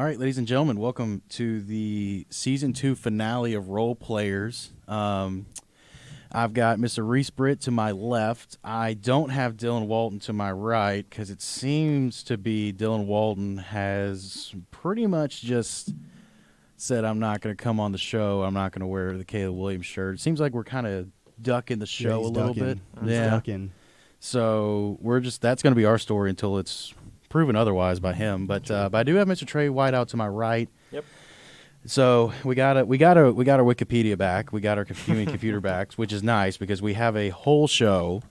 right, ladies and gentlemen, welcome to the Season 2 finale of Role Players. I've got Mr. Reese Britt to my left. I don't have Dylan Walton to my right because it seems to be Dylan Walton has pretty much just said, I'm not going to come on the show. I'm not going to wear the Caleb Williams shirt. It seems like we're kind of ducking the show a little bit. Ducking. So that's going to be our story until it's proven otherwise by him. But I do have Mr. Trey White out to my right. Yep. So we got our Wikipedia back. We got our computer back, which is nice because we have a whole show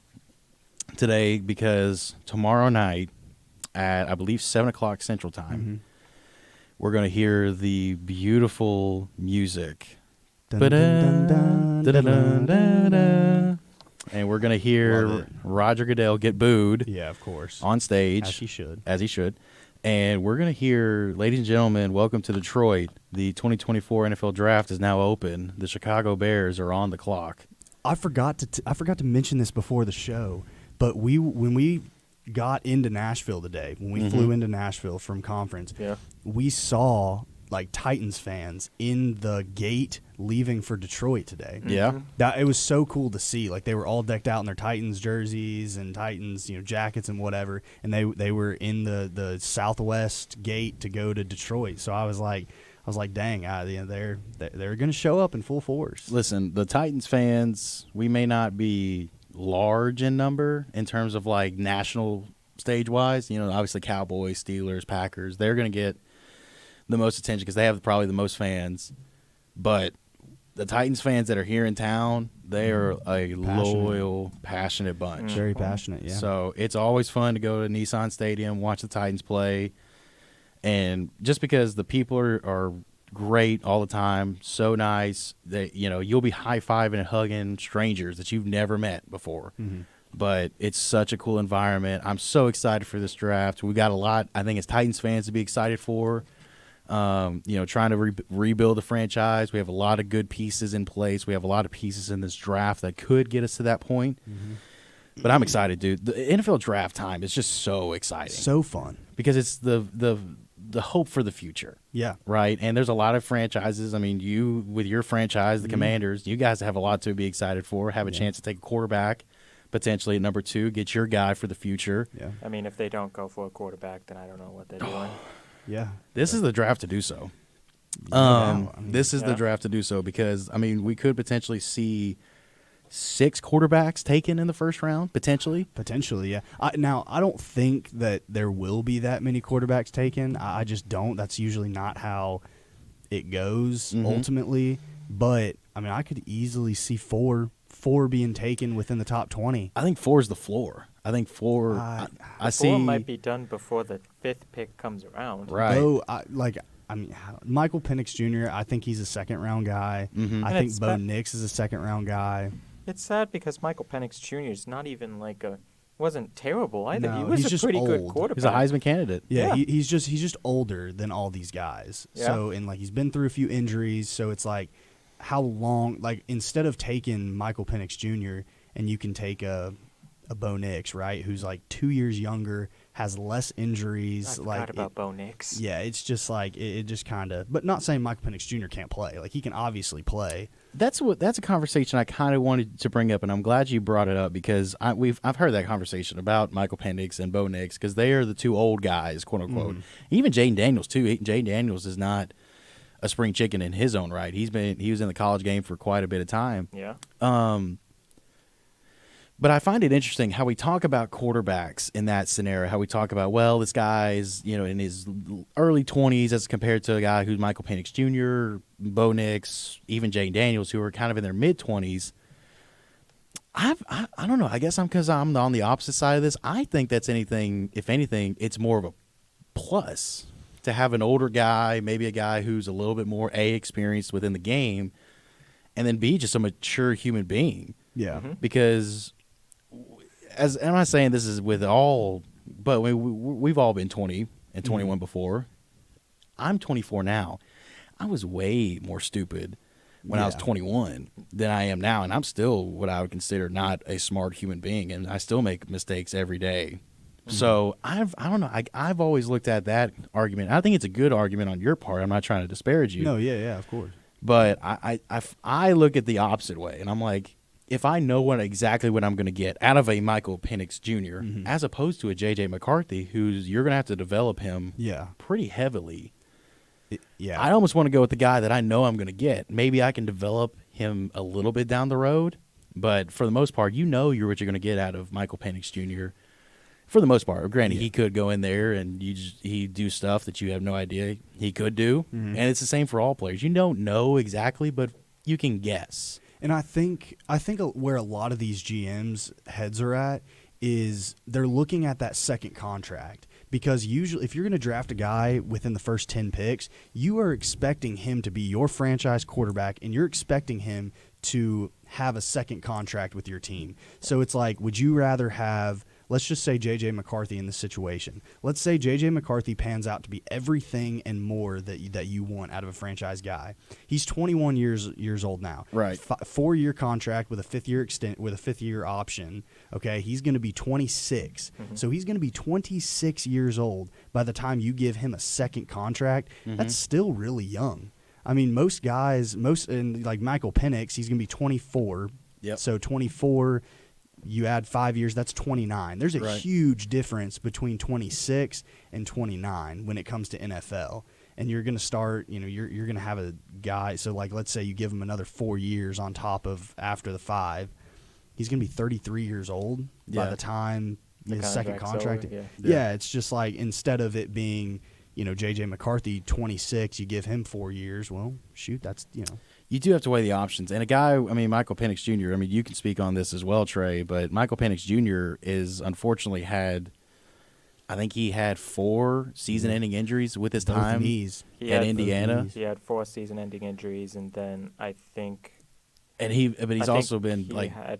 today because tomorrow night at, I believe, 7 o'clock Central Time, we're going to hear the beautiful music. Dun, dun, dun, dun, dun, dun, dun. And we're going to hear Roger Goodell get booed. Yeah, of course. On stage. As he should. And we're going to hear, ladies and gentlemen, welcome to Detroit. The 2024 NFL Draft is now open. The Chicago Bears are on the clock. I forgot to mention this before the show, but when we got into Nashville today, when we flew into Nashville from conference, we saw like Titans fans in the gate leaving for Detroit today. Yeah. It was so cool to see. Like they were all decked out in their Titans jerseys and Titans, jackets and whatever, and they were in the Southwest gate to go to Detroit. So I was like, dang, they're going to show up in full force. Listen, the Titans fans, we may not be large in number in terms of like national stage wise. Obviously Cowboys, Steelers, Packers, they're going to get the most attention because they have probably the most fans. But the Titans fans that are here in town, they are a loyal, passionate bunch. Very passionate, yeah. So it's always fun to go to Nissan Stadium, watch the Titans play. And just because the people are great all the time, so nice, that you'll be high-fiving and hugging strangers that you've never met before. But it's such a cool environment. I'm so excited for this draft. We got a lot, I think, as Titans fans to be excited for. Trying to rebuild the franchise. We have a lot of good pieces in place. We have a lot of pieces in this draft that could get us to that point. But I'm excited, dude. The NFL draft time is just so exciting. So fun. Because it's the hope for the future. Yeah. Right? And there's a lot of franchises. I mean, you, with your franchise, the Commanders, you guys have a lot to be excited for. Have a chance to take a quarterback, potentially at number 2, get your guy for the future. Yeah. I mean, if they don't go for a quarterback, then I don't know what they're doing. Yeah. This is the draft to do so. This is the draft to do so because, we could potentially see 6 quarterbacks taken in the first round, potentially. Potentially, yeah. Now, I don't think that there will be that many quarterbacks taken. I just don't. That's usually not how it goes ultimately. But, I could easily see four being taken within the top 20. I think 4 is the floor. I think 4. I see. 4 might be done before the 5th pick comes around. Right. Though, Michael Penix Jr., I think he's a second-round guy. I think Bo Nix is a second-round guy. It's sad because Michael Penix Jr. is not even wasn't terrible either. No, he was he's a pretty just good old. quarterback. He's a Heisman candidate. Yeah. He's just older than all these guys. Yeah. So, and he's been through a few injuries, so it's how long, instead of taking Michael Penix Jr. and you can take a Bo Nix, right, who's 2 years younger, has less injuries. I forgot about Bo Nix. Yeah, it's just it just kind of, but not saying Michael Penix Jr. can't play. He can obviously play. That's a conversation I kind of wanted to bring up, and I'm glad you brought it up because I've heard that conversation about Michael Penix and Bo Nix because they are the 2 old guys, quote unquote. Even Jaden Daniels too. Jaden Daniels is not a spring chicken in his own right. He was in the college game for quite a bit of time. Yeah. But I find it interesting how we talk about quarterbacks in that scenario, how we talk about, well, this guy is, in his early 20s as compared to a guy who's Michael Penix Jr., Bo Nix, even Jaden Daniels, who are kind of in their mid-20s. I don't know. I guess because I'm on the opposite side of this. I think that's if anything, it's more of a plus to have an older guy, maybe a guy who's a little bit more experienced within the game, and then B, just a mature human being. Yeah. Because I'm not saying this is with all, but we've all been 20 and 21 before. I'm 24 now. I was way more stupid when I was 21 than I am now, and I'm still what I would consider not a smart human being, and I still make mistakes every day. So I don't know. I've always looked at that argument. I think it's a good argument on your part. I'm not trying to disparage you. No, yeah, of course. But I look at the opposite way, and I'm like, if I know exactly what I'm going to get out of a Michael Penix Jr. As opposed to a J.J. McCarthy, you're going to have to develop him pretty heavily. I almost want to go with the guy that I know I'm going to get. Maybe I can develop him a little bit down the road, but for the most part, what you're going to get out of Michael Penix Jr. For the most part. Granted, he could go in there and he do stuff that you have no idea he could do, and it's the same for all players. You don't know exactly, but you can guess. And I think where a lot of these GMs' heads are at is they're looking at that second contract. Because usually if you're going to draft a guy within the first 10 picks, you are expecting him to be your franchise quarterback, and you're expecting him to have a second contract with your team. So it's like, would you rather have, let's just say J.J. McCarthy in this situation. Let's say J.J. McCarthy pans out to be everything and more that you want out of a franchise guy. He's 21 years old now. Right. 4-year contract with a fifth year option. Okay, he's going to be 26. So he's going to be 26 years old by the time you give him a second contract. That's still really young. I mean, most guys, like Michael Penix, he's going to be 24. Yep. So 24. You add 5 years, that's 29. There's a huge difference between 26 and 29 when it comes to NFL. And you're going to start, you're going to have a guy. So, like, let's say you give him another 4 years on top of after the 5. He's going to be 33 years old by the time his second contract. Yeah, it's just like instead of it being, J.J. McCarthy, 26, you give him 4 years. Well, shoot, that's, You do have to weigh the options. And a guy, Michael Penix Jr., you can speak on this as well, Trey, but Michael Penix Jr. is unfortunately I think he had 4 season-ending injuries with his time at Indiana. He had 4 season-ending injuries, and then I think... And he's also been he had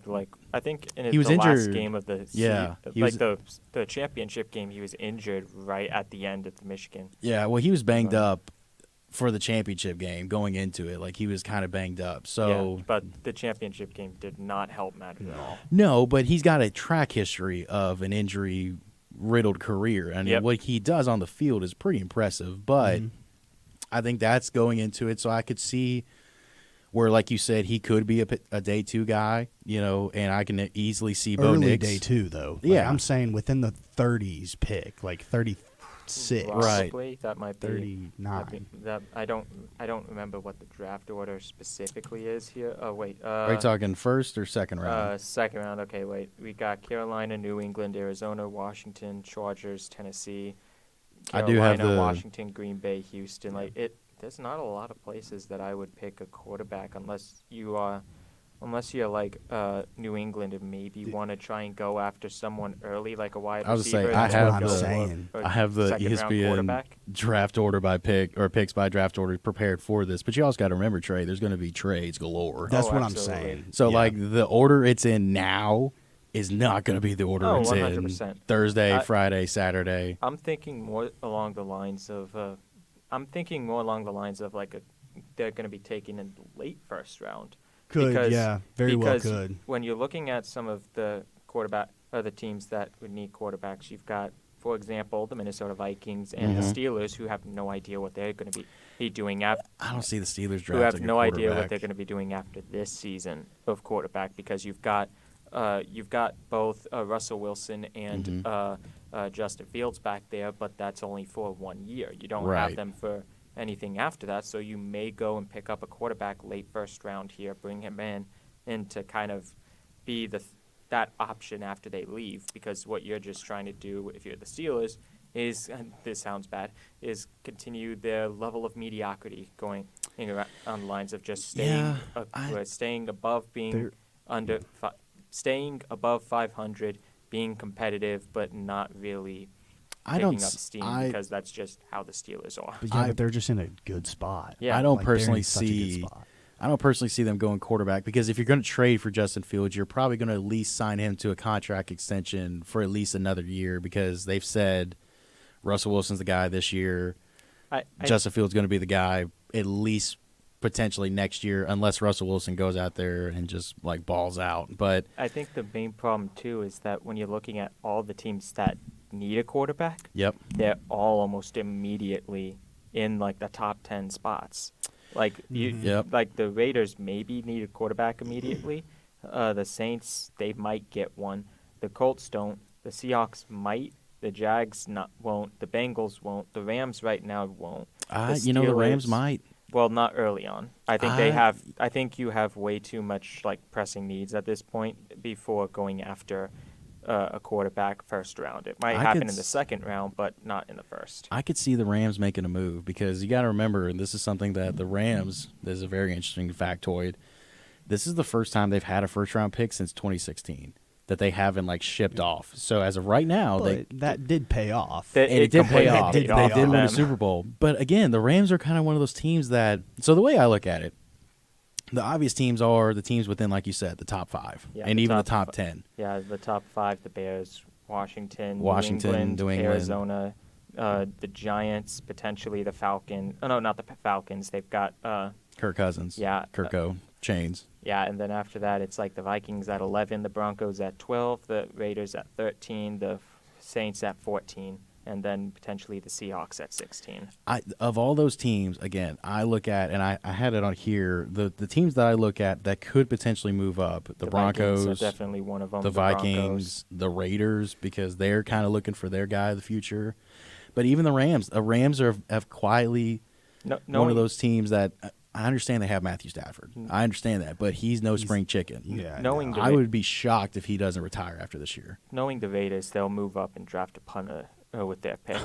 I think in he was the injured. Last game of the season, the championship game, he was injured right at the end of the Michigan. Yeah, well, he was banged up for the championship game going into it. Like, he was kind of banged up. So, but the championship game did not help matter at all. No, but he's got a track history of an injury-riddled career. And what he does on the field is pretty impressive. But I think that's going into it. So I could see where, like you said, he could be a day 2 guy, and I can easily see Bo early Nix. day 2, though. I'm saying within the 30s pick, like 36. Right. That might be 39. I don't remember what the draft order specifically is here. Oh, wait. Are you talking first or second round? Second round. Okay, wait. We got Carolina, New England, Arizona, Washington, Chargers, Tennessee, Carolina, I do have Washington, Green Bay, Houston. There's not a lot of places that I would pick a quarterback unless you're like New England and maybe want to try and go after someone early, like a wide receiver. I have the ESPN draft order by pick or picks by draft order prepared for this, but you also got to remember, Trey, there's going to be trades galore. That's what I'm saying. So like the order it's in now is not going to be the order it's 100%. in Thursday, Friday, Saturday. I'm thinking more along the lines of like they're going to be taken in the late first round. Very well could. When you're looking at some of the the teams that would need quarterbacks, you've got, for example, the Minnesota Vikings and the Steelers, who have no idea what they're going to be doing after. I don't see the Steelers drafting. Who have no idea what they're going to be doing after this season of quarterback, because you've got both Russell Wilson and Justin Fields back there, but that's only for 1 year. You don't have them for anything after that, so you may go and pick up a quarterback late first round here, bring him in to kind of be that option after they leave, because what you're just trying to do if you're the Steelers is, and this sounds bad, is continue their level of mediocrity going on the lines of just staying above being staying above 500, being competitive, but not really picking up steam, because that's just how the Steelers are. But they're just in a good spot. Yeah, I don't personally see them going quarterback, because if you're going to trade for Justin Fields, you're probably going to at least sign him to a contract extension for at least another year, because they've said Russell Wilson's the guy this year. Justin Fields going to be the guy at least potentially next year, unless Russell Wilson goes out there and just like balls out. But I think the main problem too is that when you're looking at all the teams that need a quarterback, Yep. they're all almost immediately in like the top 10 spots. Like Yep. like the Raiders maybe need a quarterback immediately. The Saints, they might get one. The Colts don't. The Seahawks might. The Jags won't. The Bengals won't. The Rams right now won't. The Rams might. Well, not early on. I think they have. I think you have way too much like pressing needs at this point before going after a quarterback first round. It might happen in the second round, but not in the first. I could see the Rams making a move because you got to remember, and this is something that the Rams. This is a very interesting factoid. This is the first time they've had a first-round pick since 2016 that they haven't like shipped off. So as of right now, that did pay off. It did pay off. They did win a them. Super Bowl. But again, the Rams are kind of one of those teams that. So the way I look at it, the obvious teams are the teams within, like you said, the top 5, and even the top 10. Yeah, the top 5: the Bears, Washington, New England, Arizona, the Giants, potentially the Falcons. Oh no, not the Falcons. They've got Kirk Cousins. Yeah, Kirko Chains. Yeah, and then after that, it's like the Vikings at 11, the Broncos at 12, the Raiders at 13, the Saints at 14, and then potentially the Seahawks at 16. Of all those teams, again, I look at, and I had it on here, the teams that I look at that could potentially move up, the Broncos, Vikings are definitely one of them. the Vikings, the Raiders, because they're kind of looking for their guy of the future. But even the Rams have quietly one of those teams that I understand they have Matthew Stafford. I understand that, but he's no spring chicken. Yeah, I would be shocked if he doesn't retire after this year. Knowing the Raiders, they'll move up and draft a punter with their pick.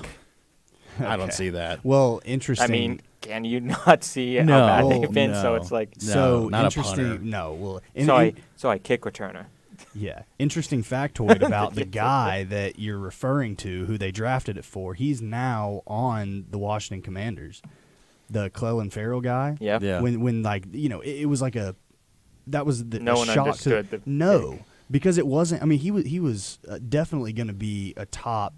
I don't see that. Well, interesting. I mean, can you not see how bad they've been? No. So it's like not interesting. a punter. No, well, so I kick returner. Yeah, interesting factoid about the guy that you're referring to, who they drafted it for. He's now on the Washington Commanders. The Clelin Ferrell guy. Yeah. When like it was like that was the no one shock understood to, the no pick. Because it wasn't. I mean, he was definitely going to be a top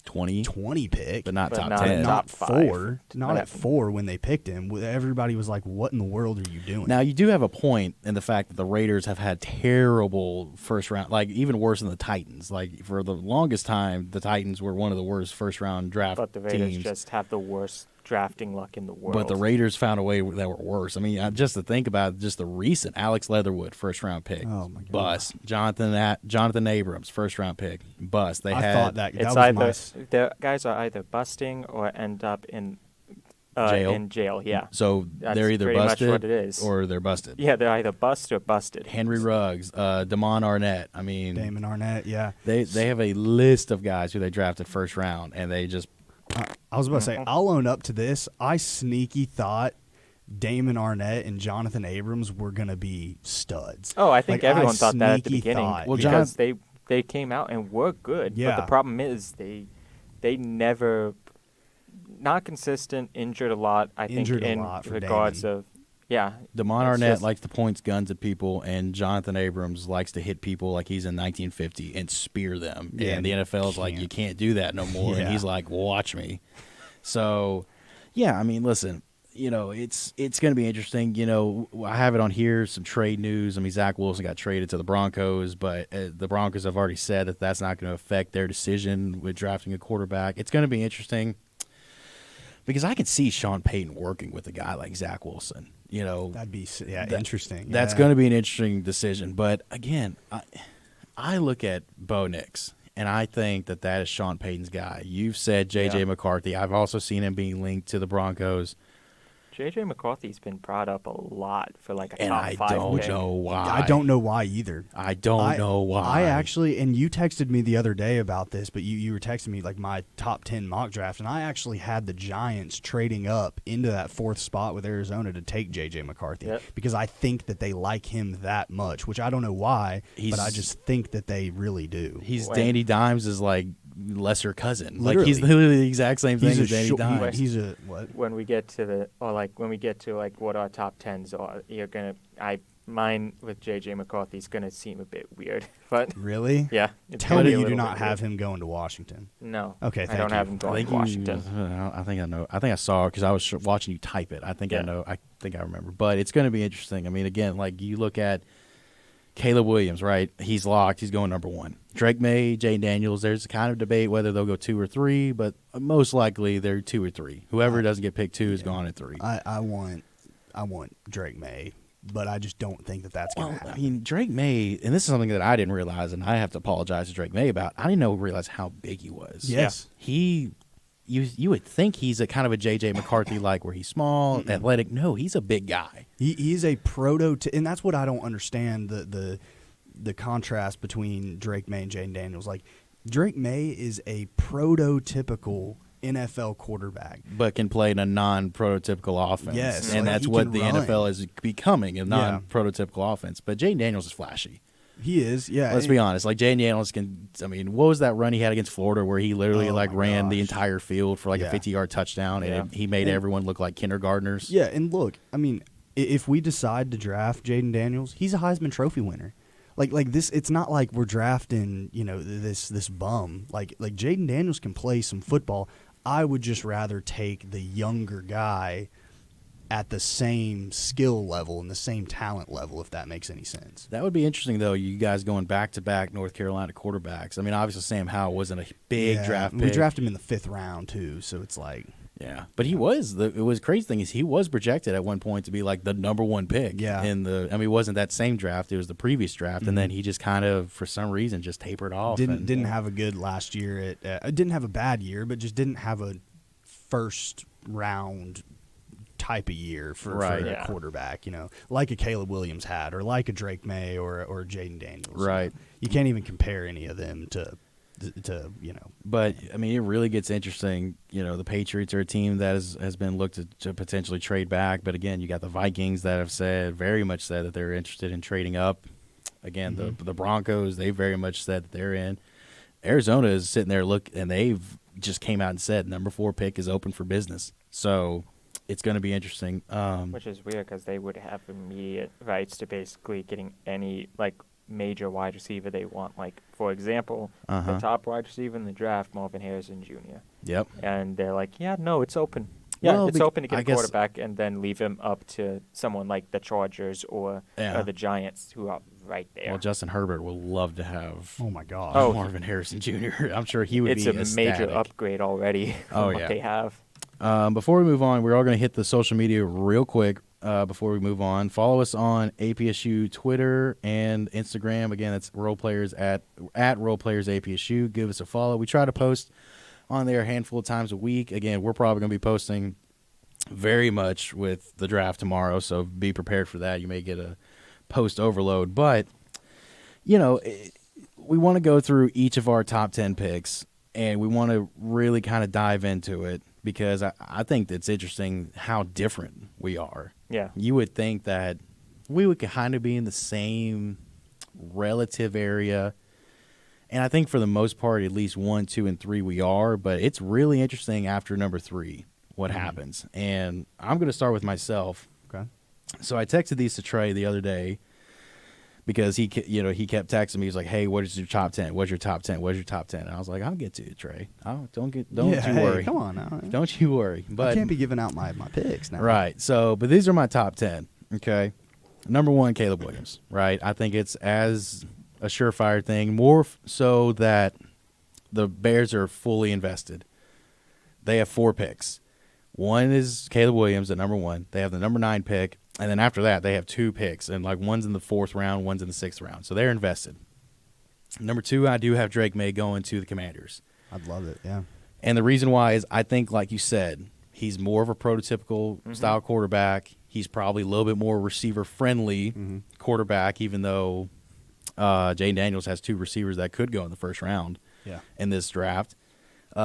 20 pick, but not top not 10, not top 4, 5. not at 4 when they picked him. Everybody was like, "What in the world are you doing?" Now you do have a point in the fact that the Raiders have had terrible first round, like even worse than the Titans. Like for the longest time, the Titans were one of the worst first round draft But the Raiders teams. just have the worst drafting luck in the world. But the Raiders found a way that were worse. I mean, just to think about just the recent Alex Leatherwood first round pick, Oh my God. bust. Jonathan Abrams first round pick, bust. They I had thought that it's was either the guys are either busting or end up in Jail. In jail, yeah. So That's they're either pretty much busted what it is. or they're busted. Yeah, they're either bust or busted. Henry Ruggs, Damon Arnett. I mean, Damon Arnett. Yeah, they have a list of guys who they drafted first round, and they just I was about to say, I'll own up to this. I sneaky thought Damon Arnett and Jonathan Abrams were going to be studs. Oh, I think Like, everyone I thought that at the sneaky beginning thought, because they came out and were good. Yeah. But the problem is they never not consistent, injured a lot. I Injured think a in lot for regards Damon. of yeah. Damon it's Arnett just- likes to point guns at people, and Jonathan Abrams likes to hit people like he's in 1950 and spear them. Yeah, and the NFL is like, can't. you can't do that no more. And Yeah. he's like, watch me. So, yeah, I mean, listen, it's going to be interesting. I have it on here, some trade news. I mean, Zach Wilson got traded to the Broncos, but the Broncos have already said that that's not going to affect their decision with drafting a quarterback. It's going to be interesting because I can see Sean Payton working with a guy like Zach Wilson. That'd be interesting. That's Yeah. going to be an interesting decision. But again, I look at Bo Nix, and I think that is Sean Payton's guy. You've said J.J. Yeah. McCarthy. I've also seen him being linked to the Broncos, J.J. McCarthy's been brought up a lot for like a and top I 5 don't pick. know why. I don't know why either. I don't know why. I actually, and you texted me the other day about this, but you were texting me like my top 10 mock draft, and I actually had the Giants trading up into that 4th spot with Arizona to take J.J. McCarthy Yep. because I think that they like him that much, which I don't know why, but I just think that they really do. He's When- Danny Dimes' is like lesser cousin. Like Literally. he's literally the exact same thing He's a as Danny short- Dimes. he's a what? When we get to what our top 10s are, mine with J.J. McCarthy's gonna seem a bit weird, but Really? yeah. It's Tell gonna me be a you do little not bit have weird. him going to Washington. No. Okay, I thank don't you. have him I going think to Washington. I think I know. I think I saw because I was watching you type it. I think I Yeah. know. I think I remember. But it's going to be interesting. I mean, again, like you look at Caleb Williams, right? He's locked. He's going number 1. Drake May, Jane Daniels. There's a kind of debate whether they'll go 2 or 3, but most likely they're 2 or 3. Whoever doesn't get picked 2 is gone at 3. I want Drake May, but I just don't think that's going to happen. I mean, Drake May, and this is something that I didn't realize, and I have to apologize to Drake May about. I didn't realize how big he was. Yes. You would think he's a kind of a J.J. McCarthy like, where he's small, athletic. No, he's a big guy. He's a and that's what I don't understand, the contrast between Drake May and Jaden Daniels. Like, Drake May is a prototypical NFL quarterback, but can play in a non-prototypical offense. Yes, and like that's he what can the run. NFL is becoming, a non-prototypical offense. But Jaden Daniels is flashy. He is, yeah. Let's be honest. Like, Jaden Daniels can. I mean, what was that run he had against Florida where he literally ran the entire field for like a 50-yard touchdown, and he made everyone look like kindergartners? Yeah, and look, I mean, if we decide to draft Jaden Daniels, he's a Heisman Trophy winner. Like this, it's not like we're drafting, this bum. Like Jaden Daniels can play some football. I would just rather take the younger guy at the same skill level and the same talent level, if that makes any sense. That would be interesting, though, you guys going back-to-back North Carolina quarterbacks. I mean, obviously Sam Howell wasn't a big draft pick. We drafted him in the 5th round, too, so it's like... Yeah, but he was. It was crazy thing is he was projected at one point to be like the number 1 pick. Yeah. It wasn't that same draft. It was the previous draft, and then he just kind of, for some reason, just tapered off. Didn't have a good last year. Didn't have a bad year, but just didn't have a first-round type of year for a quarterback, like a Caleb Williams had, or like a Drake May or Jaden Daniels. Right. You can't even compare any of them to. But I mean, it really gets interesting. The Patriots are a team that has been looked to potentially trade back, but again, you got the Vikings that have very much said that they're interested in trading up. Again, the Broncos, they very much said that they're in. Arizona is sitting there and they've just came out and said number 4 pick is open for business. So it's going to be interesting. Which is weird because they would have immediate rights to basically getting any major wide receiver they want. Like, for example, the top wide receiver in the draft, Marvin Harrison Jr. Yep. And they're like, yeah, no, it's open. Yeah, Well, it's open to get I a guess- quarterback and then leave him up to someone like the Chargers or the Giants, who are right there. Well, Justin Herbert will love to have Oh my gosh. Marvin Harrison Jr. I'm sure he would it's be a ecstatic. major upgrade already from what they have. Before we move on, we're all going to hit the social media real quick before we move on. Follow us on APSU Twitter and Instagram. Again, that's roleplayers at roleplayers_APSU. Give us a follow. We try to post on there a handful of times a week. Again, we're probably going to be posting very much with the draft tomorrow, so be prepared for that. You may get a post overload. But, we want to go through each of our top 10 picks, and we want to really kind of dive into it, because I think it's interesting how different we are. Yeah. You would think that we would kind of be in the same relative area. And I think for the most part, at least 1, 2, and 3 we are. But it's really interesting after number 3 what happens. And I'm going to start with myself. Okay. So I texted these to Trey the other day, because he kept texting me. He's like, "Hey, what is your top 10? What's your top 10? What's your top 10?" And I was like, "I'll get to it, Trey. Don't you worry. Come on now. Don't you worry." But I can't be giving out my picks now. right. So, but these are my top 10. Okay. Number 1, Caleb Williams. Right. I think it's as a surefire thing, more so that the Bears are fully invested. They have 4 picks. One is Caleb Williams at number 1. They have the number 9 pick. And then after that, they have 2 picks, and one's in the 4th round, one's in the 6th round. So they're invested. Number 2, I do have Drake May going to the Commanders. I'd love it, yeah. And the reason why is, I think, like you said, he's more of a prototypical style quarterback. He's probably a little bit more receiver-friendly quarterback, even though Jaden Daniels has 2 receivers that could go in the 1st round in this draft. We're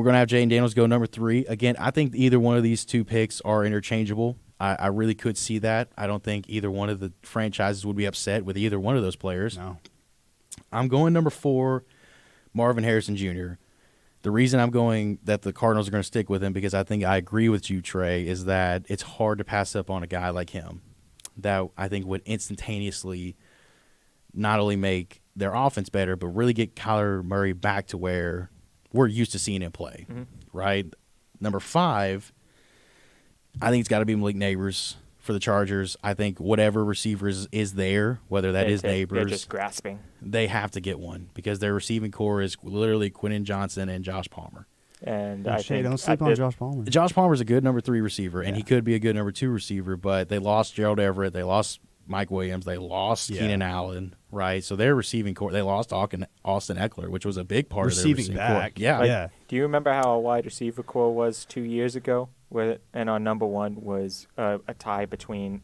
going to have Jaden Daniels go number 3. Again, I think either one of these 2 picks are interchangeable. I really could see that. I don't think either one of the franchises would be upset with either one of those players. No. I'm going number 4, Marvin Harrison Jr. The reason I'm going that the Cardinals are going to stick with him, because I think I agree with you, Trey, is that it's hard to pass up on a guy like him that I think would instantaneously not only make their offense better, but really get Kyler Murray back to where we're used to seeing him play, right? Number 5, I think it's got to be Malik Neighbors for the Chargers. I think whatever receivers is there, whether that is They're Neighbors, just grasping. they have to get one because their receiving core is literally Quentin Johnson and Josh Palmer. And Oh, I shit, think don't sleep on Josh Palmer. Josh Palmer's a good number 3 receiver, and he Yeah. could be a good number 2 receiver, but they lost Gerald Everett. They lost Mike Williams. They lost Yeah. Keenan Allen, right? So their receiving core, they lost Austin Eckler, which was a big part of their Receiving receiving back. core. Yeah. Like, Yeah. Do you remember how our wide receiver core was 2 years ago? And our number 1 was a tie between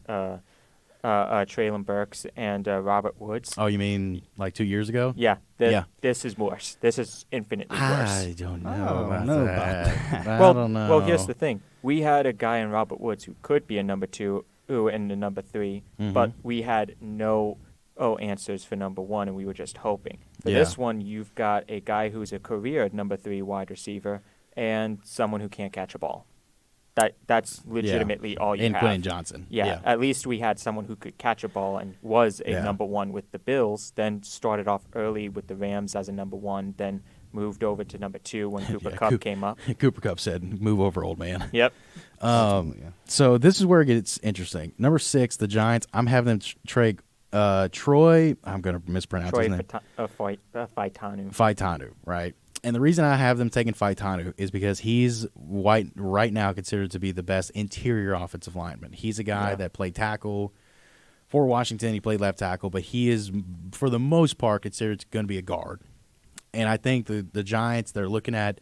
Traylon Burks and Robert Woods. Oh, you mean like 2 years ago? Yeah, Yeah. This is worse. This is infinitely worse. I don't know I don't about know that. about I Well, don't know. well, here's the thing. We had a guy in Robert Woods who could be a number 2 and a number 3, but we had no answers for number 1, and we were just hoping. For Yeah. this one, you've got a guy who's a career number 3 wide receiver and someone who can't catch a ball. That's legitimately all you and have. Quentin Johnson. Yeah, at least we had someone who could catch a ball and was a Yeah. number 1 with the Bills, then started off early with the Rams as a number 1, then moved over to number 2 when Cooper Yeah, Kupp came up. Cooper Kupp said, "Move over, old man." Yep. Yeah. So this is where it gets interesting. Number 6, the Giants. I'm having them trade Troy. I'm going to mispronounce Troy his name. Faitanu. Faitanu, right? And the reason I have them taking Faitanu is because he's right now considered to be the best interior offensive lineman. He's a guy that played tackle for Washington. He played left tackle, but he is, for the most part, considered going to be a guard. And I think the Giants, they're looking at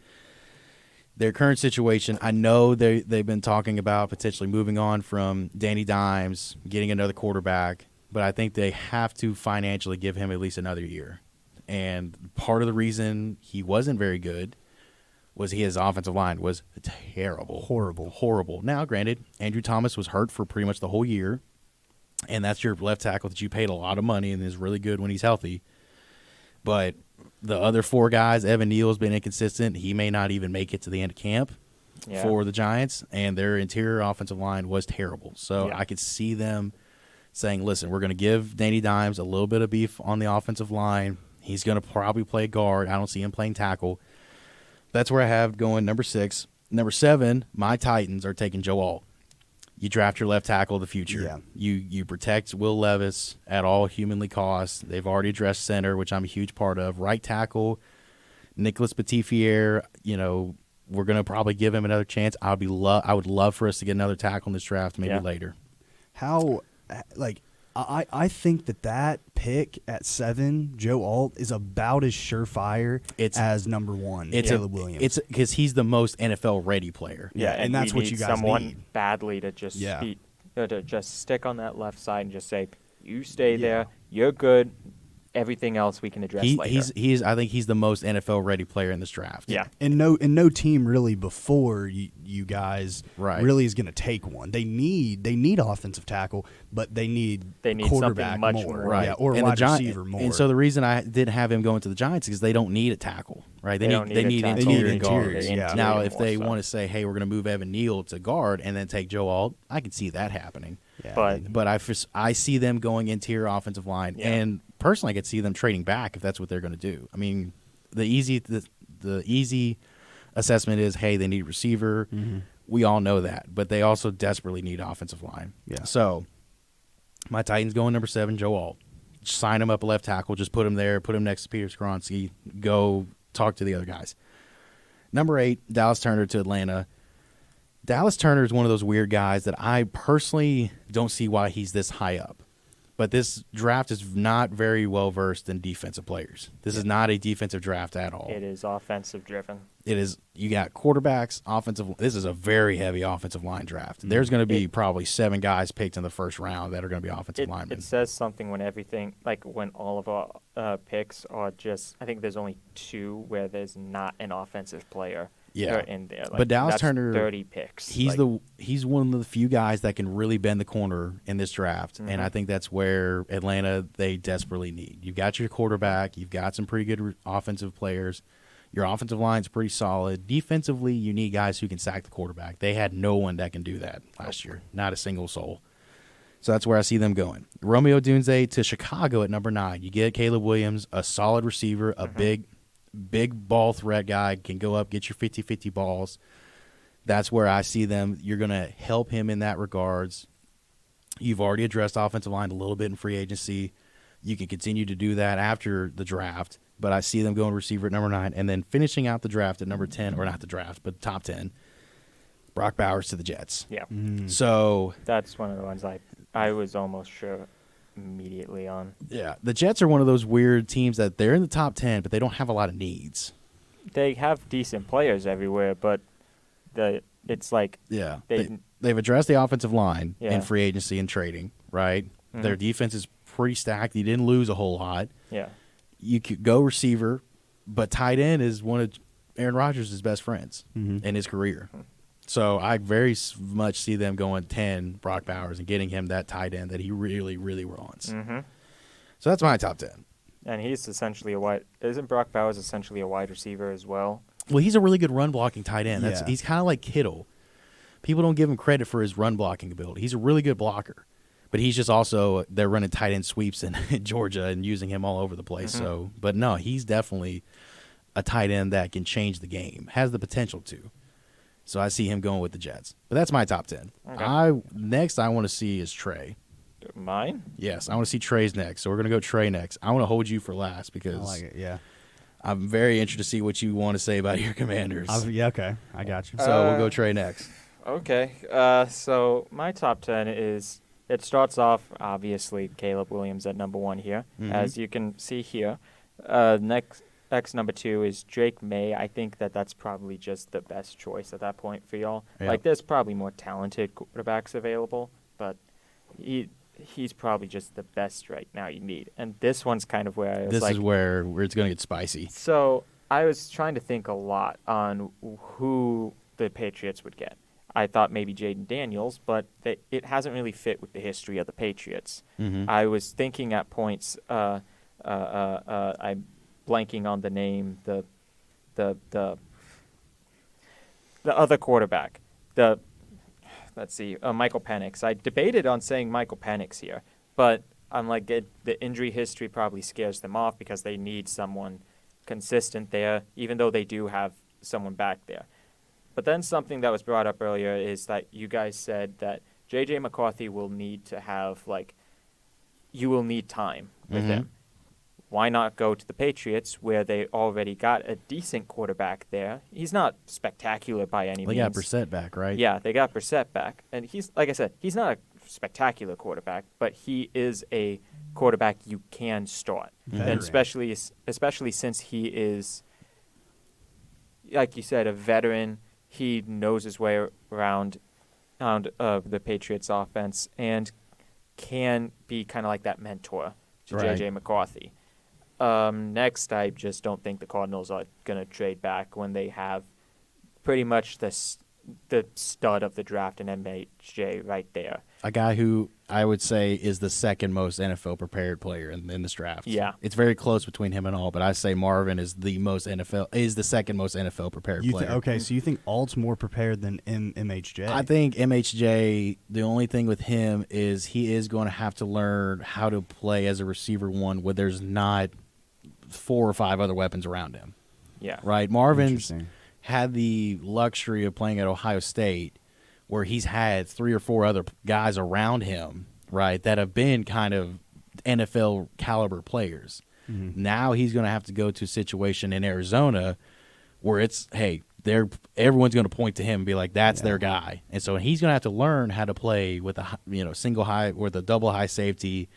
their current situation. I know they've been talking about potentially moving on from Danny Dimes, getting another quarterback, but I think they have to financially give him at least another year. And part of the reason he wasn't very good was his offensive line was terrible. Horrible. Now, granted, Andrew Thomas was hurt for pretty much the whole year, and that's your left tackle that you paid a lot of money and is really good when he's healthy. But the other 4 guys, Evan Neal's been inconsistent. He may not even make it to the end of camp for the Giants, and their interior offensive line was terrible. So I could see them saying, listen, we're going to give Danny Dimes a little bit of beef on the offensive line. He's going to probably play guard. I don't see him playing tackle. That's where I have going number 6. Number 7, my Titans are taking Joe Alt. You draft your left tackle of the future. Yeah. You protect Will Levis at all humanly cost. They've already addressed center, which I'm a huge part of. Right tackle, Nicholas Petitfier, we're going to probably give him another chance. I would love for us to get another tackle in this draft maybe later. How, I think that pick at 7, Joe Alt, is about as surefire as number 1, Caleb Williams. It's because he's the most NFL ready player. Yeah, and that's we what need you guys someone need. badly to just Yeah. to just stick on that left side and just say, you stay there, you're good. Everything else we can address later. I think he's the most NFL ready player in this draft. Yeah. And no team really before you guys really is going to take one. They need offensive tackle, but they need quarterback something much more, more. Right. yeah, or and wide receiver more. And so the reason I didn't have him go into the Giants is because they don't need a tackle, right? They don't need need a tackle. interior They need guards. interiors, yeah. Now, if more they so. want to say, hey, we're going to move Evan Neal to guard and then take Joe Alt, I can see that happening. Yeah. But I see them going interior offensive line, and personally, I could see them trading back if that's what they're going to do. I mean, the easy assessment is, hey, they need a receiver. Mm-hmm. We all know that, but they also desperately need offensive line. Yeah. So my Titans going number 7, Joe Alt. Sign him up a left tackle. Just put him there. Put him next to Peter Skoronski. Go talk to the other guys. Number 8, Dallas Turner to Atlanta. Dallas Turner is one of those weird guys that I personally don't see why he's this high up. But this draft is not very well versed in defensive players. This is not a defensive draft at all. it is offensive driven. It is. You got quarterbacks, offensive. This is a very heavy offensive line draft. There's going to be probably 7 guys picked in the first round that are going to be offensive linemen. It says something when everything, like when all of our picks are just, I think there's only 2 where there's not an offensive player in there. Like, but Dallas that's Turner, 30 picks. He's one of the few guys that can really bend the corner in this draft, and I think that's where Atlanta they desperately need. You've got your quarterback, you've got some pretty good offensive players. Your offensive line's pretty solid. Defensively, you need guys who can sack the quarterback. They had no one that can do that last year, not a single soul. So that's where I see them going. Romeo Dunze to Chicago at number 9. You get Caleb Williams, a solid receiver, a big ball threat guy, can go up, get your 50-50 balls. That's where I see them. You're going to help him in that regards. You've already addressed offensive line a little bit in free agency. You can continue to do that after the draft, but I see them going receiver at number 9 and then finishing out the draft at number 10, or not the draft, but top 10, Brock Bowers to the Jets. Yeah. So That's one of the ones I was almost sure immediately on. yeah, the Jets are one of those weird teams that they're in the top 10, but they don't have a lot of needs. They have decent players everywhere, but it's like Yeah, They- they've addressed the offensive line Yeah. in free agency and trading, right? Their defense is pretty stacked. You didn't lose a whole lot. yeah. You could go receiver, but tight end is one of Aaron Rodgers' best friends in his career. So I very much see them going 10, Brock Bowers, and getting him that tight end that he really, really wants. So that's my top 10. And he's essentially isn't Brock Bowers essentially a wide receiver as well? Well, he's a really good run blocking tight end. Yeah. He's kind of like Kittle. People don't give him credit for his run blocking ability. He's a really good blocker. But he's just also, they're running tight end sweeps in Georgia and using him all over the place. So, but no, he's definitely a tight end that can change the game, has the potential to. So I see him going with the Jets. But that's my top 10. Okay. Next I want to see is Trey. Mine? Yes, I want to see Trey's next. So we're going to go Trey next. I want to hold you for last I because like it. Yeah. I'm very interested to see what you want to say about your Commanders. Yeah. Okay. I got you. So we'll go Trey next. Okay. So my top 10 is, it starts off, obviously, Caleb Williams at number 1 here, as you can see here. Next number 2 is Drake May. I think that's probably just the best choice at that point for y'all. Yep. Like, there's probably more talented quarterbacks available, but he's probably just the best right now you need. And this one's kind of where I was This like, is where it's going to get spicy. so I was trying to think a lot on who the Patriots would get. I thought maybe Jaden Daniels, but it hasn't really fit with the history of the Patriots. I was thinking at points, I'm blanking on the name, the other quarterback, let's see, Michael Penix. I debated on saying Michael Penix here, but I'm like, the injury history probably scares them off because they need someone consistent there, even though they do have someone back there. But then something that was brought up earlier is that you guys said that J.J. McCarthy will need to have, you will need time with him. Why not go to the Patriots where they already got a decent quarterback there? He's not spectacular by any means. They got Brissett back, right? Yeah, they got Brissett back. And he's, like I said, he's not a spectacular quarterback, but he is a quarterback you can start. And especially since he is, like you said, a veteran. He knows his way around the Patriots offense and can be kind of like that mentor to Right. J.J. McCarthy. Next, I just don't think the Cardinals are going to trade back when they have pretty much the stud of the draft in MHJ right there. A guy who I would say is the second most NFL prepared player in this draft. Yeah. It's very close between him and Alt, but I say Marvin is the second most NFL prepared player. Okay, so you think Alt's more prepared than MHJ? I think MHJ, the only thing with him is he is going to have to learn how to play as a receiver one where there's not 4 or 5 other weapons around him. Yeah. Right? Marvin's Interesting. had the luxury of playing at Ohio State where he's had 3 or 4 other guys around him, right, that have been kind of NFL caliber players. Now he's going to have to go to a situation in Arizona where it's, hey, everyone's going to point to him and be like, that's their guy. And so he's going to have to learn how to play with a single high or the double high safety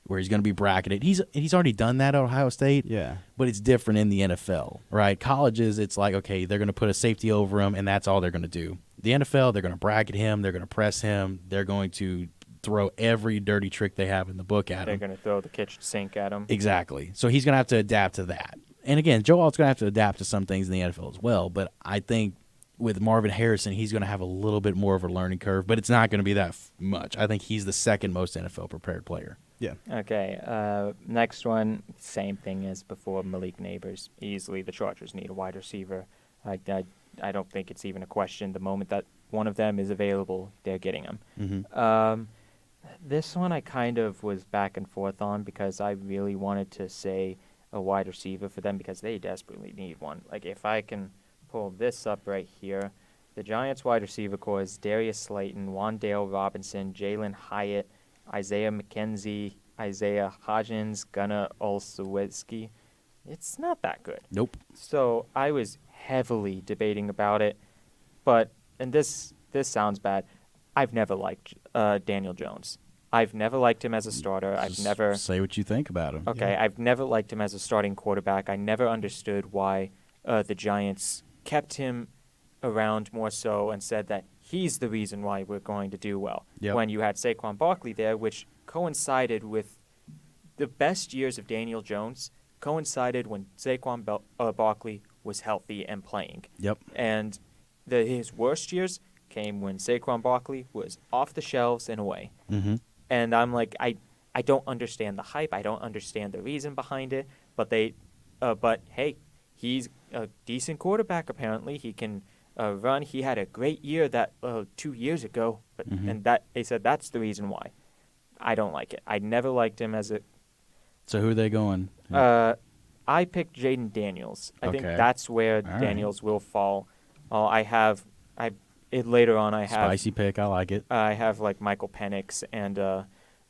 where he's going to be bracketed. He's already done that at Ohio State. Yeah. But it's different in the NFL, right? Colleges, it's like, okay, they're going to put a safety over him, and that's all they're going to do. The NFL, they're going to bracket him. They're going to press him. They're going to throw every dirty trick they have in the book at him. They're going to throw the kitchen sink at him. Exactly. So he's going to have to adapt to that. And again, Joe Alt's going to have to adapt to some things in the NFL as well. But I think with Marvin Harrison, he's going to have a little bit more of a learning curve, but it's not going to be that much. I think he's the second most NFL prepared player. Yeah. Okay, next one, same thing as before, Malik Neighbors. Easily the Chargers need a wide receiver. I don't think it's even a question. The moment that one of them is available, they're getting him. This one I kind of was back and forth on because I really wanted to say a wide receiver for them because they desperately need one. Like, if I can pull this up right here, the Giants wide receiver core is Darius Slayton, Wan'Dale Robinson, Jalen Hyatt, Isaiah McKenzie, Isaiah Hodgins, Gunnar Olszewski. It's not that good. Nope. So I was heavily debating about it, and this sounds bad, I've never liked Daniel Jones. I've never liked him as a starter. Say what you think about him. Okay, Yeah. I've never liked him as a starting quarterback. I never understood why the Giants kept him around more so and said that he's the reason why we're going to do well. Yep. When you had Saquon Barkley there, which coincided with the best years of Daniel Jones, coincided when Saquon Barkley was healthy and playing. Yep. And his worst years came when Saquon Barkley was off the shelves and away. Mm-hmm. And I'm like, I don't understand the hype. I don't understand the reason behind it. But hey, he's a decent quarterback. Apparently, he can run. He had a great year 2 years ago, and that they said that's the reason why. I don't like it. I never liked him as a. So who are they going? I picked Jaden Daniels. I think that's where All Daniels will fall. Later on, I have Spicy pick. I like it. I have like Michael Penix and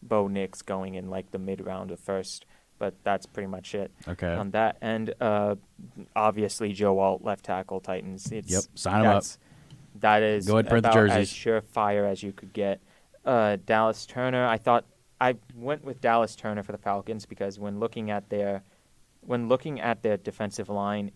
Bo Nix going in like the mid round of first, but that's pretty much it. Okay. On that end, obviously Joe Alt, left tackle, Titans. Yep. Sign him up. That is Go ahead and print the about as jerseys. surefire as you could get. Dallas Turner. I went with Dallas Turner for the Falcons because when looking at their defensive line,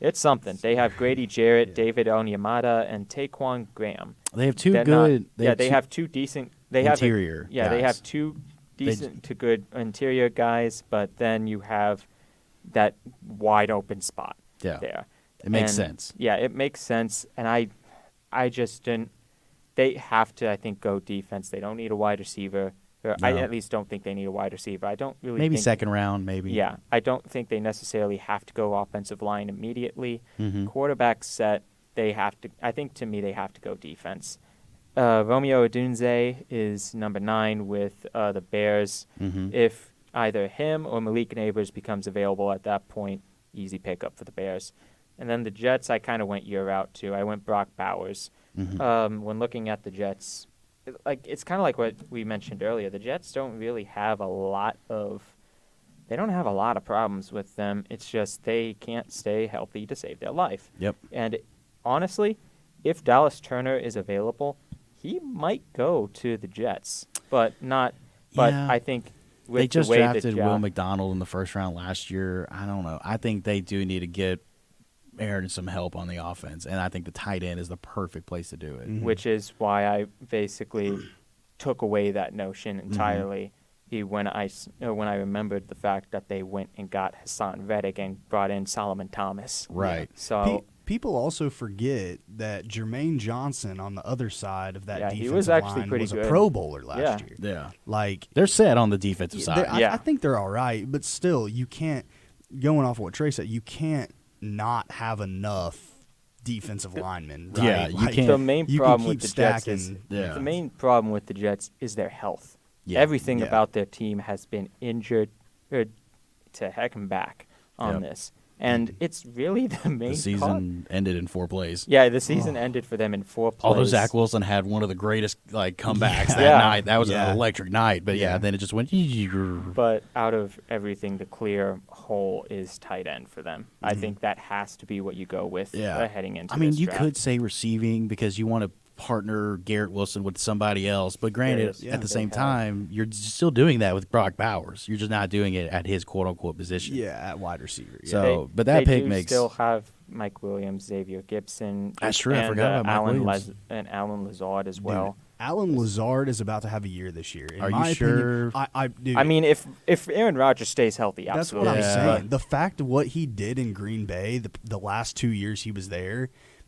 it's something. They have Grady Jarrett, David Onyemata, and Taquan Graham. They have two They're good. not, they have two decent. They interior have they guys. have two decent to good interior guys, but then you have that wide open spot there. It makes sense. Yeah, it makes sense, and I just didn't. They have to, I think, go defense. They don't need a wide receiver. I at least don't think they need a wide receiver. I don't really Maybe think, second round, maybe. Yeah, I don't think they necessarily have to go offensive line immediately. Mm-hmm. Quarterback set, they have to. I think to me they have to go defense. Romeo Odunze is number 9 with the Bears. Mm-hmm. If either him or Malik Neighbors becomes available at that point, easy pickup for the Bears. And then the Jets, I kind of went your route too. I went Brock Bowers. Mm-hmm. When looking at the Jets, it's kind of like what we mentioned earlier. The Jets don't really have a lot of problems with them. It's just they can't stay healthy to save their life. Yep. And honestly, if Dallas Turner is available, he might go to the Jets, but not. But Yeah. I think with They just the way drafted that Will McDonald in the first round last year. I don't know. I think they do need to get Aaron some help on the offense, and I think the tight end is the perfect place to do it. Mhm. which is why I basically took away that notion entirely. When I remembered the fact that they went and got Hassan Reddick and brought in Solomon Thomas. Right. So People also forget that Jermaine Johnson on the other side of that Yeah, he defensive was actually line pretty was good. a Pro Bowler last Yeah. year. Yeah. Like They're set on the defensive side. Yeah. I think they're all right, but still, you can't. Going off of what Trey said, you can't not have enough defensive linemen. Right? Yeah, you Like, can't- the main you can problem with keep the Jets is stacking. Yeah. the main problem with the Jets is their health. Yeah. Everything Yeah. about their team has been injured to heck and back on Yep. this, and it's really the main The season ended in 4 plays. Yeah, the season ended for them in 4 plays. Although Zach Wilson had one of the greatest comebacks that Yeah. night. That was Yeah. an electric night. But Yeah. then it just went. But out of everything, the clear hole is tight end for them. I think that has to be what you go with heading into I mean, this you draft. could say receiving because you want to partner Garrett Wilson with somebody else. But granted, Yes, at the they same have. time, you're still doing that with Brock Bowers. You're just not doing it at his quote-unquote position. Yeah, at wide receiver. Yeah. So, but that they pick do makes still have Mike Williams, Xavier Gibson. That's true, I and, forgot about Mike Alan Williams. and Alan Lazard as Dude, well. Alan Lazard is about to have a year this year. In Are you my sure? Opinion, dude, I mean, if Aaron Rodgers stays healthy, that's what absolutely. I'm Yeah. saying. The fact of what he did in Green Bay the last 2 years he was there,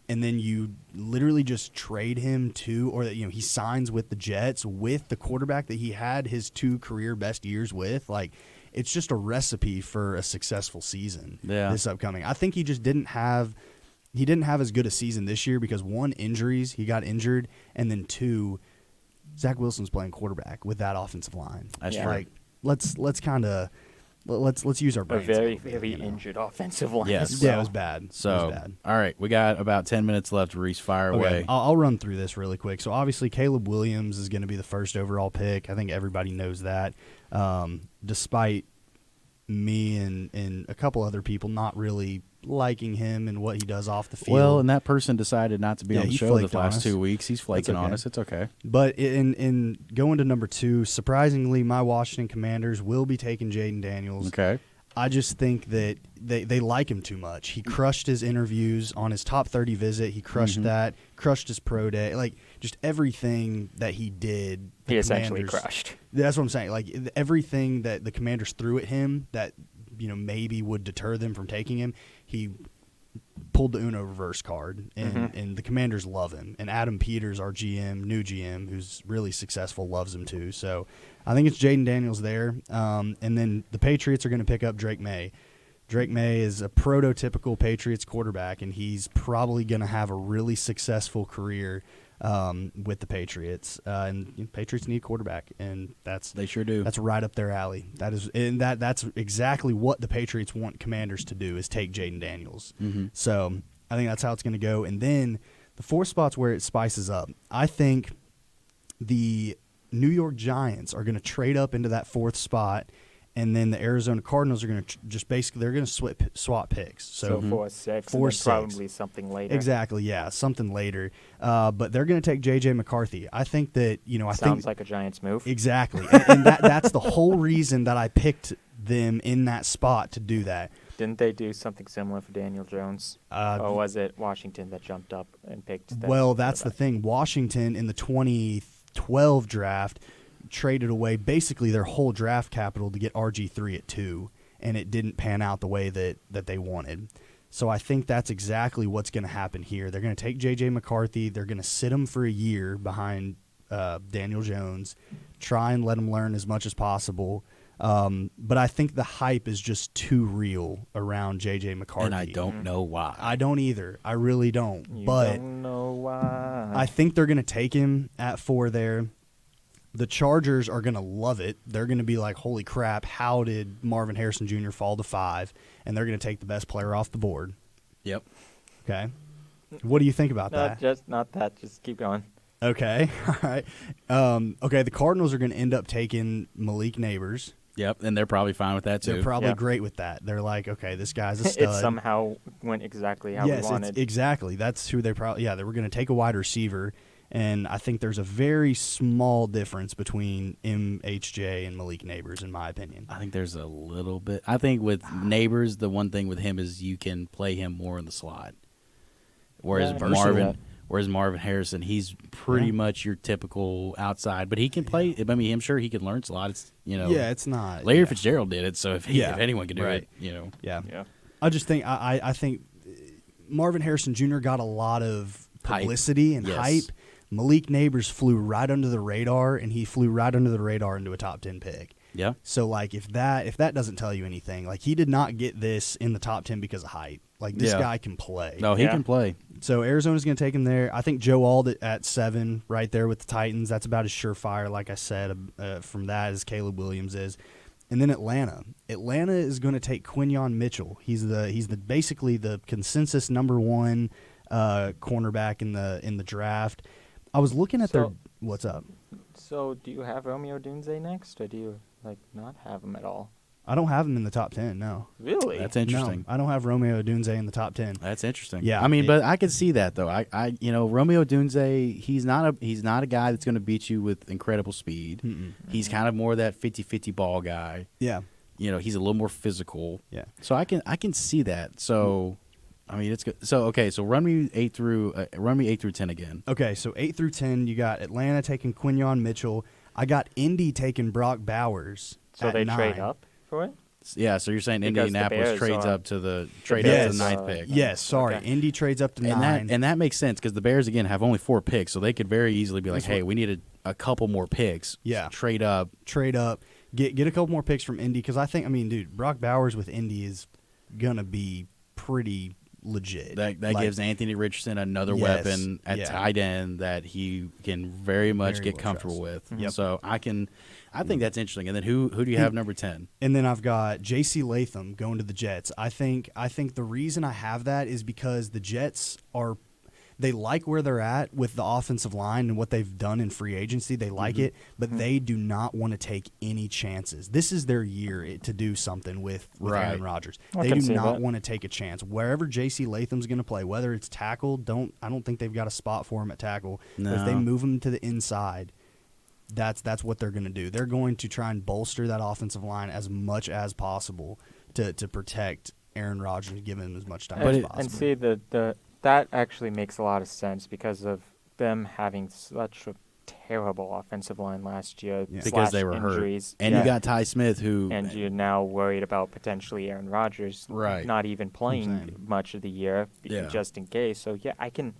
and then you literally just trade him to, or that he signs with the Jets with the quarterback that he had his 2 career best years with. Like, it's just a recipe for a successful season. Yeah. This upcoming, I think he just didn't have as good a season this year because 1, injuries, he got injured, and then 2, Zach Wilson's playing quarterback with that offensive line. That's Yeah. true. Like, let's kind of let's use our A brains. very, little bit, very you know? injured offensive line. Yes. as Yeah, well. it was bad. So, it was bad. all right, we got about 10 minutes left. Reese, fire away. I'll run through this really quick. So obviously Caleb Williams is going to be the first overall pick. I think everybody knows that. Despite me and a couple other people not really liking him and what he does off the field. Well, and that person decided not to be Yeah, on the he show the flaked on last us. 2 weeks. He's flaking on okay. us. It's okay. But in going to number 2, surprisingly, my Washington Commanders will be taking Jaden Daniels. Okay. I just think that they like him too much. He crushed his interviews on his top 30 visit. He crushed that, crushed his pro day. Like, just everything that he did. He the essentially Commanders- crushed. That's what I'm saying. Like, everything that the Commanders threw at him that, maybe would deter them from taking him, he pulled the Uno reverse card, and the Commanders love him. And Adam Peters, our GM, new GM, who's really successful, loves him too. So I think it's Jaden Daniels there. And then the Patriots are going to pick up Drake May. Drake May is a prototypical Patriots quarterback, and he's probably going to have a really successful career with the Patriots. And Patriots need a quarterback, and They sure do. that's right up their alley. That's exactly what the Patriots want Commanders to do, is take Jaden Daniels. So I think that's how it's going to go. And then the 4th spot's where it spices up. I think the New York Giants are going to trade up into that 4th spot, and then the Arizona Cardinals are going to they're going to swap picks. So 4-6, 4-6. probably something later. Exactly, yeah, something later. But they're going to take J.J. McCarthy. I think that Sounds like a Giants move. Exactly. and that's the whole reason that I picked them in that spot to do that. Didn't they do something similar for Daniel Jones? Or was it Washington that jumped up and picked that? Well, that's the thing. Washington in the 2012 draft traded away basically their whole draft capital to get RG3 at 2, and it didn't pan out the way that they wanted. So I think that's exactly what's going to happen here. They're going to take J.J. McCarthy. They're going to sit him for a year behind Daniel Jones, try and let him learn as much as possible. But I think the hype is just too real around J.J. McCarthy. And I don't know why. I don't either. I really don't. You but don't know why. I think they're going to take him at 4 there. The Chargers are going to love it. They're going to be like, holy crap, how did Marvin Harrison Jr. fall to 5? And they're going to take the best player off the board. Yep. Okay. What do you think about that? Not that. Just keep going. Okay. All right. Okay, the Cardinals are going to end up taking Malik Neighbors. Yep, and they're probably fine with that too. They're probably Yeah. great with that. They're like, okay, this guy's a stud. It somehow went exactly how we wanted. Exactly. That's who they probably. Yeah, they were going to take a wide receiver, and I think there's a very small difference between MHJ and Malik Neighbors, in my opinion. I think there's a little bit. I think with Neighbors, the one thing with him is you can play him more in the slot. Whereas Yeah, Marvin Harrison, he's pretty much your typical outside, but he can play. I mean, I'm sure he can learn slot. It's Yeah, it's not. Larry yeah. Fitzgerald did it, so if anyone can do right. it, Yeah. Yeah. I just think I think Marvin Harrison Jr. got a lot of Hype. publicity and Yes. hype. Malik Neighbors flew right under the radar, and he flew right under the radar into a top 10 pick. Yeah. So like if that doesn't tell you anything, like he did not get this in the top 10 because of hype. Like this Yeah. guy can play. No, he Yeah. can play. So Arizona's going to take him there. I think Joe Ald at 7 right there with the Titans. That's about as surefire, like I said, from that as Caleb Williams is. And then Atlanta. Atlanta is going to take Quinyon Mitchell. He's the basically the consensus number 1 cornerback in the draft. I was looking at their what's up. So do you have Romeo Dunze next, or do you not have him at all? I don't have him in the top 10. No, Really? That's interesting. No, I don't have Romeo Dunze in the top 10. That's interesting. Yeah, I mean, but I can see that though. I Romeo Dunze, he's not a guy that's going to beat you with incredible speed. He's kind of more that 50-50 ball guy. Yeah, He's a little more physical. yeah. So I can see that. So I mean, it's good. So okay, so run me 8 through 10 again. Okay, so 8 through 10, you got Atlanta taking Quinyon Mitchell. I got Indy taking Brock Bowers. So at they 9. trade up for it? Yeah, so you're saying Because the Indianapolis Bears trades are- up to the Bears 9th are- pick. Yes, sorry. Okay. Indy trades up to 9. And that makes sense because the Bears again have only 4 picks, so they could very easily be like, That's "Hey, we need a couple more picks. Yeah. Trade up." Trade up, get a couple more picks from Indy because I think, dude, Brock Bowers with Indy is gonna be pretty legit. That gives Anthony Richardson another Yes, weapon at yeah. tight end that he can very much Very get well comfortable trust. with. Yep. So I think that's interesting. And then who do you have number 10? And then I've got J.C. Latham going to the Jets. I think the reason I have that is because the Jets they like where they're at with the offensive line and what they've done in free agency. They like it, but they do not want to take any chances. This is their year to do something with Right. Aaron Rodgers. I They can do see not that. want to take a chance. Wherever J.C. Latham's going to play, whether it's tackle, I don't think they've got a spot for him at tackle. But if they No. move him to the inside, that's what they're going to do. They're going to try and bolster that offensive line as much as possible to protect Aaron Rodgers and give him as much time But as it- possible. And see, that actually makes a lot of sense because of them having such a terrible offensive line last year. Yeah. Because they slash were injuries. hurt. And Yeah. you got Ty Smith, who And you're now worried about potentially Aaron Rodgers Right. not even playing saying. much of the year, Yeah. just in case. So yeah, I can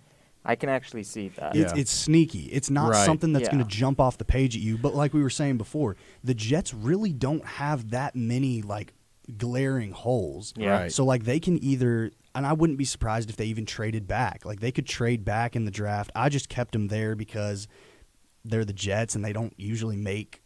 actually see that. Yeah. It's sneaky. It's not Right. something that's Yeah. going to jump off the page at you. But like we were saying before, the Jets really don't have that many like glaring holes. Yeah. Right. So like they can either, and I wouldn't be surprised if they even traded back. Like they could trade back in the draft. I just kept them there because they're the Jets and they don't usually make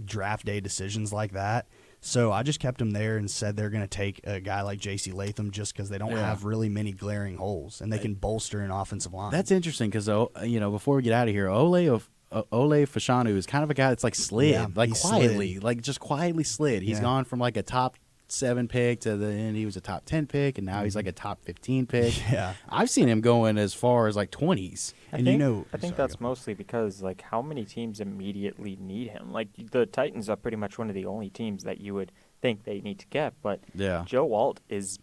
draft day decisions like that. So I just kept them there and said they're going to take a guy like J.C. Latham just because they don't Yeah. have really many glaring holes and they can bolster an offensive line. that's interesting because before we get out of here, Ole Fashanu is kind of a guy that's like slid, Yeah, like he quietly, slid. like just quietly slid. He's Yeah. gone from like a top 7 pick to the end he was a top 10 pick, and now he's like a top 15 pick. Yeah. I've seen him going as far as like 20s. I And think, you know- I think sorry, that's go. mostly because like how many teams immediately need him? Like the Titans are pretty much one of the only teams that you would think they need to get, but Yeah. Joe Alt is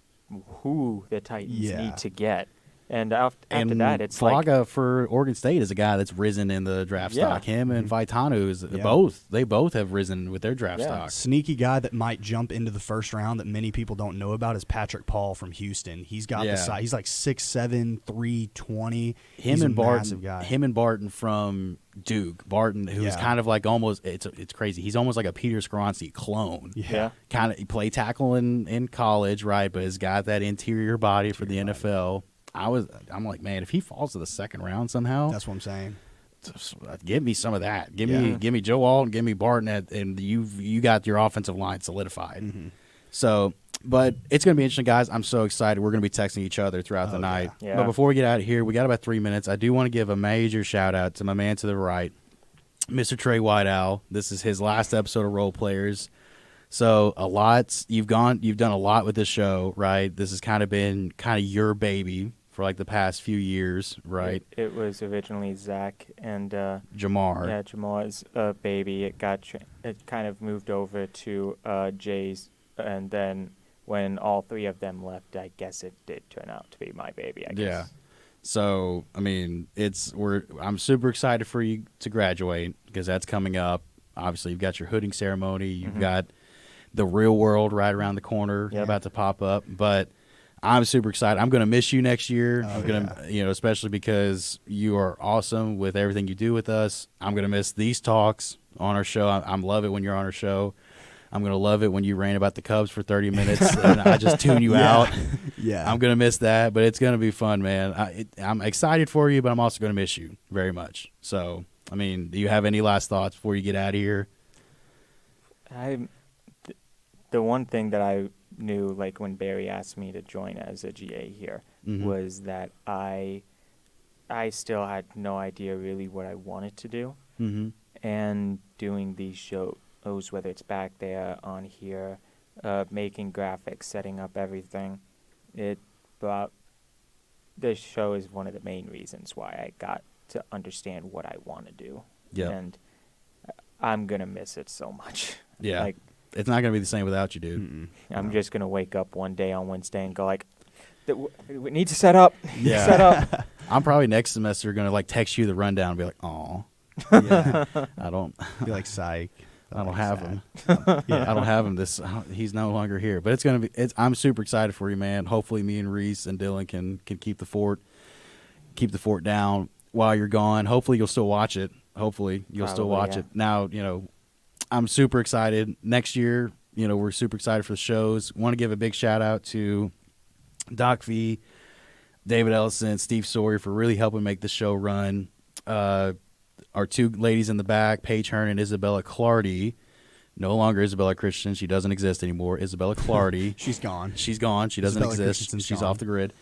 who the Titans Yeah. need to get. And after And that, it's like Flaga for Oregon State is a guy that's risen in the draft Yeah. stock. Him and Vaitanu is Yeah. they both have risen with their draft Yeah. stock. Sneaky guy that might jump into the first round that many people don't know about is Patrick Paul from Houston. He's got Yeah. the size. He's like 6'7", 320. Him He's and a Barton, massive guy. him and Barton from Duke. Barton, who's Yeah. kind of like almost it's crazy. He's almost like a Peter Skoronski clone. yeah. Kind of he played tackle in college, right? But has got that interior body for the NFL. I'm like, man, if he falls to the second round somehow, That's what I'm saying. give me some of that. Give Yeah. me Joe Alton, give me Barton, and you got your offensive line solidified. Mm-hmm. So, but it's going to be interesting, guys. I'm so excited. We're going to be texting each other throughout the Oh, night. yeah. But before we get out of here, we got about 3 minutes. I do want to give a major shout out to my man to the right, Mr. Trey Whiteowl. This is his last episode of Role Players. So you've done a lot with this show, right? This has kind of been your baby for like the past few years, right? It was originally Zach and Jamar. yeah, Jamal's baby. It kind of moved over to Jay's, and then when all three of them left, I guess it did turn out to be my baby. I guess. Yeah. So, I mean, I'm super excited for you to graduate because that's coming up. Obviously, you've got your hooding ceremony. You've got the real world right around the corner about to pop up. But I'm super excited. I'm going to miss you next year. I'm going to, especially because you are awesome with everything you do with us. I'm going to miss these talks on our show. I love it when you're on our show. I'm going to love it when you rant about the Cubs for 30 minutes and I just tune you out. Yeah. I'm going to miss that, but it's going to be fun, man. I'm excited for you, but I'm also going to miss you very much. So, I mean, do you have any last thoughts before you get out of here? The one thing that I knew, like when Barry asked me to join as a GA here, was that I still had no idea really what I wanted to do. Mm-hmm. And doing these shows, whether it's back there, on here, making graphics, setting up everything, this show is one of the main reasons why I got to understand what I want to do. Yeah. And I'm going to miss it so much. Yeah. Like, It's not going to be the same without you, dude. I'm just going to wake up one day on Wednesday and go like, we need to set up. Yeah. Set up. I'm probably next semester going to like text you the rundown and be like, "Aw, Yeah. I don't Be like psych. I don't have him. Yeah. I don't have him he's no longer here." But it's going to be I'm super excited for you, man. Hopefully me and Reese and Dylan can keep the fort down while you're gone. Hopefully you'll still watch it. Hopefully you'll still Probably, watch yeah. it. Now, I'm super excited. Next year, we're super excited for the shows. Want to give a big shout out to Doc V, David Ellison, Steve Sawyer for really helping make the show run. Our two ladies in the back, Paige Hearn and Isabella Clardy. No longer Isabella Christian. She doesn't exist anymore. Isabella Clardy. She's gone. She's gone. She doesn't Isabella exist. Christensen's She's gone. off the grid.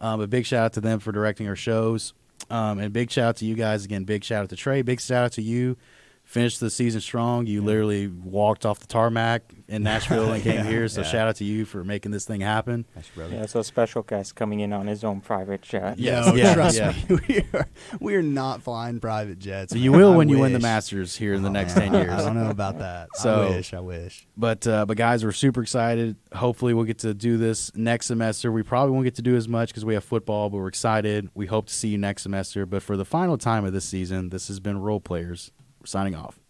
But big shout out to them for directing our shows. And big shout out to you guys again. Big shout out to Trey. Big shout out to you. Finished the season strong. You literally walked off the tarmac in Nashville and came here. So shout out to you for making this thing happen. That's your brother. Yeah, so special guest coming in on his own private jet. Yes, No, yeah, trust yeah. me. We are not flying private jets. So you man. will I when you win the wish. Masters here in the Oh, next man, 10 years. I don't know about that. So- I wish. But guys, we're super excited. Hopefully, we'll get to do this next semester. We probably won't get to do as much because we have football, but we're excited. We hope to see you next semester. But for the final time of this season, this has been Role Players. We're signing off.